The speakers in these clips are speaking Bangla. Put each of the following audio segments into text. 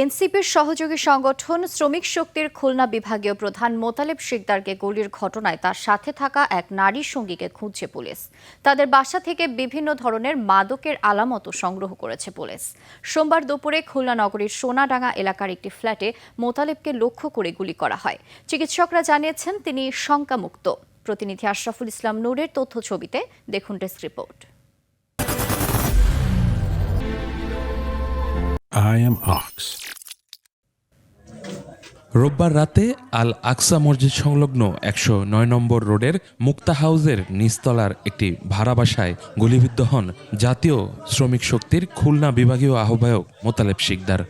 এনসিপির সহযোগী সংগঠন শ্রমিক শক্তির খুলনা বিভাগীয় প্রধান মোতালেব শিকদারকে গুলির ঘটনায় তার সাথে থাকা এক নারী সঙ্গীকে খুঁজছে পুলিশ। তাদের বাসা থেকে বিভিন্ন ধরনের মাদকের আলামতও সংগ্রহ করেছে পুলিশ। সোমবার দুপুরে খুলনা নগরীর সোনাডাঙ্গা এলাকার একটি ফ্ল্যাটে মোতালেবকে লক্ষ্য করে গুলি করা হয়। চিকিৎসকরা জানিয়েছেন তিনি শঙ্কামুক্ত। প্রতিনিধি আশরাফুল ইসলাম নূরের তথ্য ছবিতে দেখুন desk report. I am Ox. রোববার রাতে আল আকসা মসজিদ সংলগ্ন ১০৯ নম্বর রোডের মুক্তা হাউসের নিচতলার একটি ভাড়া বাসায় গুলিবিদ্ধ হন জাতীয় শ্রমিক শক্তির খুলনা বিভাগীয় আহ্বায়ক মোতালেব শিকদার।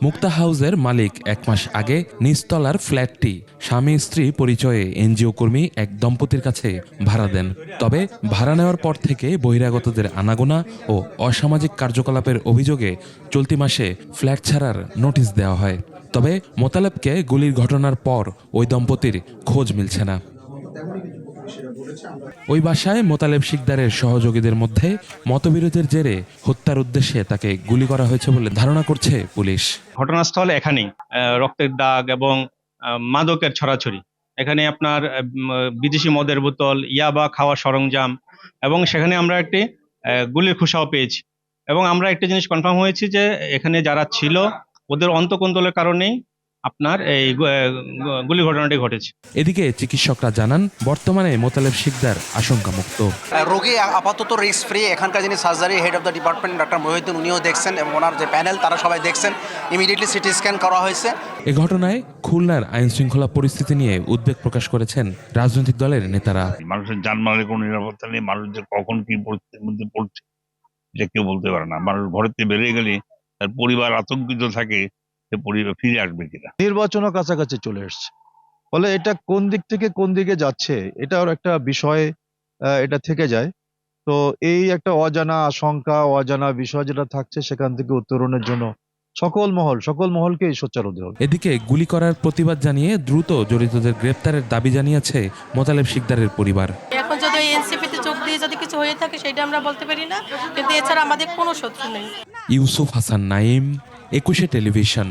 মুক্তা হাউসের মালিক ১ মাস আগে নিচতলার ফ্ল্যাটটি স্বামী স্ত্রী পরিচয়ে এনজিও কর্মী এক দম্পতির কাছে ভাড়া দেন। তবে ভাড়া নেওয়ার পর থেকে বহিরাগতদের আনাগোনা ও অসামাজিক কার্যকলাপের অভিযোগে চলতি মাসে ফ্ল্যাট ছাড়ার নোটিশ দেওয়া হয়। তবে মোতালেবকে গুলির ঘটনার পর ওই দম্পতির খোঁজ মিলছে না। ওই বাসায় মোতালেব শিকদারের সহযোগীদের মধ্যে মতবিরোধের জেরে হত্যার উদ্দেশ্যে তাকে গুলি করা হয়েছে বলে ধারণা করছে পুলিশ। ঘটনাস্থল এখানেই রক্তের দাগ এবং মাদকের ছড়াছড়ি। এখানে আপনার বিদেশি মদের বোতল, ইয়াবা খাওয়ার সরঞ্জাম এবং সেখানে আমরা একটি গুলির খোসাও পেয়েছি। এবং আমরা একটা জিনিস কনফার্ম হয়েছি যে এখানে যারা ছিল ওদের অন্তঃকন্দলের কারণেই আপনার এই গুলি ঘটনাটি ঘটেছে। এদিকে চিকিৎসকরা জানান বর্তমানে মোতালেব শিকদার আশঙ্কামুক্ত। রোগী আপাতত রিস্ক ফ্রি। এখানকার যিনি surgery head of the department doctor Mohiuddin উনিও দেখছেন এবং ওনার যে প্যানেল তারা সবাই দেখছেন। ইমিডিয়েটলি সিটি স্ক্যান করা হয়েছে। এ ঘটনায় খুলনার আইন শৃঙ্খলা পরিস্থিতি নিয়ে উদ্বেগ প্রকাশ করেছেন রাজনৈতিক দলের নেতারা। মানুষের জানমালের কোনো নিরাপত্তা নেই, মানুষ যে কখন কি পরিস্থিতির মধ্যে পড়ছে যে কেউ বলতে পারে না। মানুষ ঘরের থেকে বেরিয়ে গেলে তার পরিবার আতঙ্কিত থাকে, সে পরিবার ফিরে আসবে কিনা। নির্বাচনও কাছাকাছি চলে এসছে, ফলে এটা কোন দিক থেকে কোন দিকে যাচ্ছে এটাও একটা বিষয় এটা থেকে যায়। তো এই একটা অজানা আশঙ্কা, অজানা বিষয় যেটা থাকছে সেখান থেকে উত্তরণের জন্য সকল মহলকেই সোচ্চার হতে হবে। এদিকে গুলি করার প্রতিবাদ জানিয়ে দ্রুত জড়িতদের গ্রেপ্তারের দাবি জানিয়েছে মোতালেব শিকদারের পরিবার। এখন যদি এনসিপিতে যোগ দিয়ে যদি কিছু হয়ে থাকে সেটা আমরা বলতে পারি না, কিন্তু এছাড়া আমাদের কোনো শত্রু নেই। ইউসুফ হাসান নাইম, ২১ টেলিভিশন।